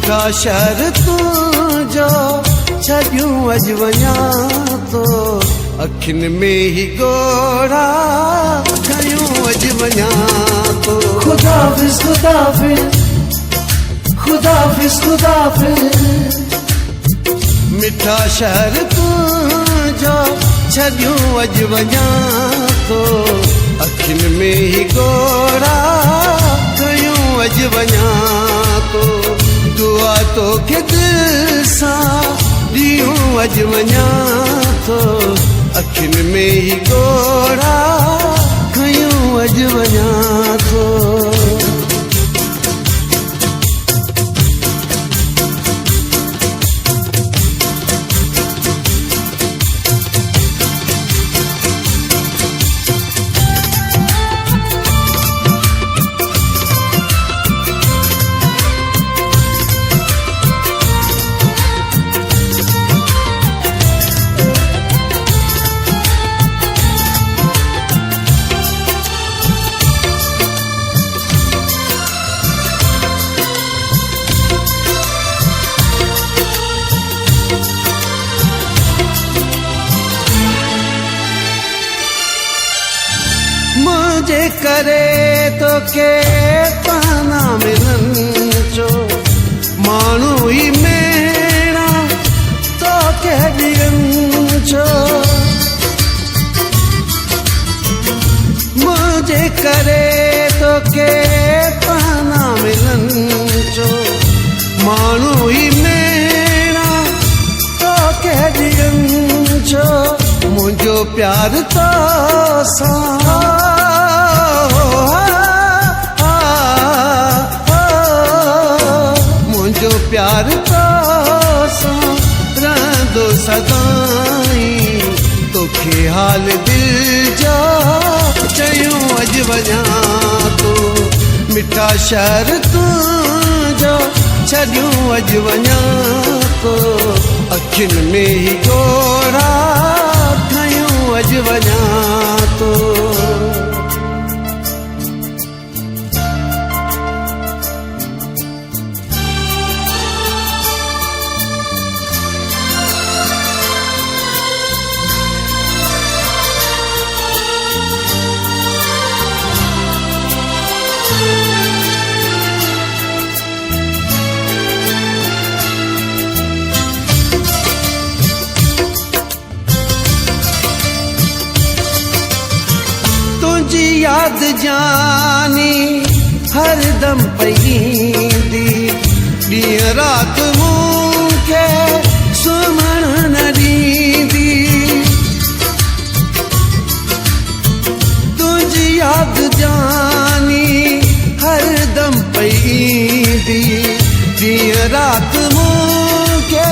मिठा शहर तुंहिंजो छॾियूं अॼु वञा थो अखियुनि में ही गोड़ा खयूं अॼु वञा थो खुदाफिज़ खुदाफिज़ खुदाफिज़ खुदाफिज़ मिठा शहर तुंहिंजो छॾियूं अॼु वञा थो अखियुनि में ही गोड़ा खयूं अॼु वञा थो दुआ तोखे दिलि सां ॾियूं अॼु वञा थो अखियुनि में ही गोड़ा खयूं अॼु वञा थो मुझे करे तो के पाना मिलन जो मानू ही मेरा तो के दियन जो मुझे करे तो के पाना मिलन जो मानू ही मेरा तो के दियन जो मुझो प्यार तो सा मुझो प्यार तो रहंदो सदाई तोखे हाल दिल जो चयूं अॼु वञा थो मिठा शहर तुंहिंजो छॾियूं अॼु वञा थो अखियुनि में ही गोड़ा खयूं अॼु वञा थो तुझी याद जानी हरदम पईंदी ॾींहुं राति मूंखे सुम्हण न ॾींदी तुझी याद जानी हरदम पईंदी ॾींहुं राति मूंखे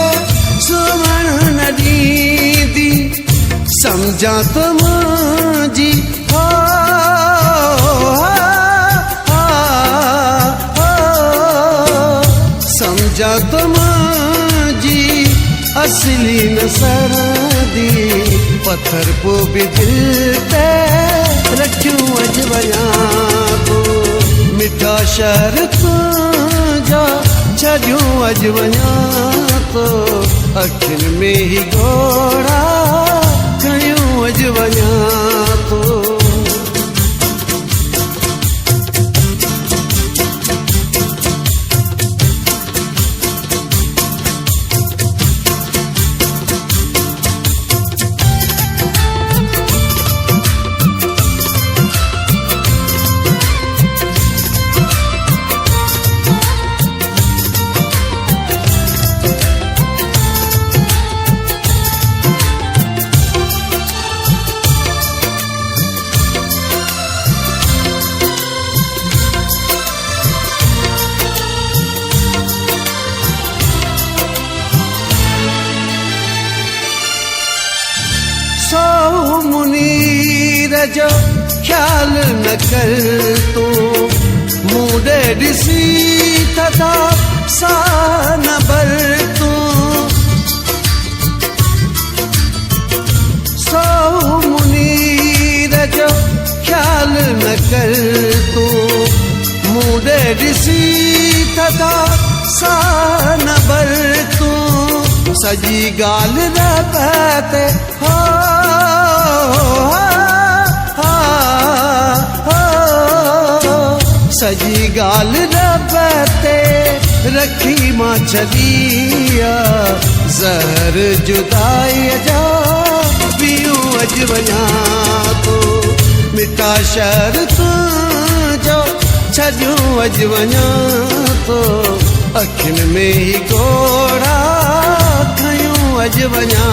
सुम्हण न ॾींदी सम्झां त मुंहिंजी समझा तो मुझी असली न सरदी पत्थर को भी दिल पे रखूं अॼु वञा थो मिठा शहर तुंहिंजा छॾियूं अॼु वञा थो अखियुनि में ही गोड़ा खयूं अॼु वञा थो मुनीर जो ख्याल न कर तू मूडे ॾिसी थदा सा न भर तू सो मुनीर जो ख्याल न कर तू मूडे ॾिसी थदा सा सॼी ॻाल्हि रब ते हो सॼी ॻाल्हि रब ते रखी मां छॾी ज़हर जुदाईअ जा पियूं अॼु वञा थो मिठा शहर तुंहिंजो छॾियूं अॼु वञा थो अखियुनि में ई घोड़ा खयूं अॼु वञा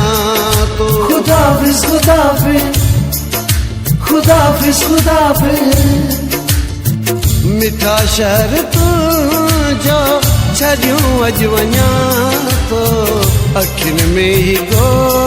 थो खुदाफिज़ खुदाफिज़ खुदाफिज़ खुदाफिज़ मिठा शहर तुंहिंजो छॾियूं अॼु वञा थो अखियुनि में ई घोड़ा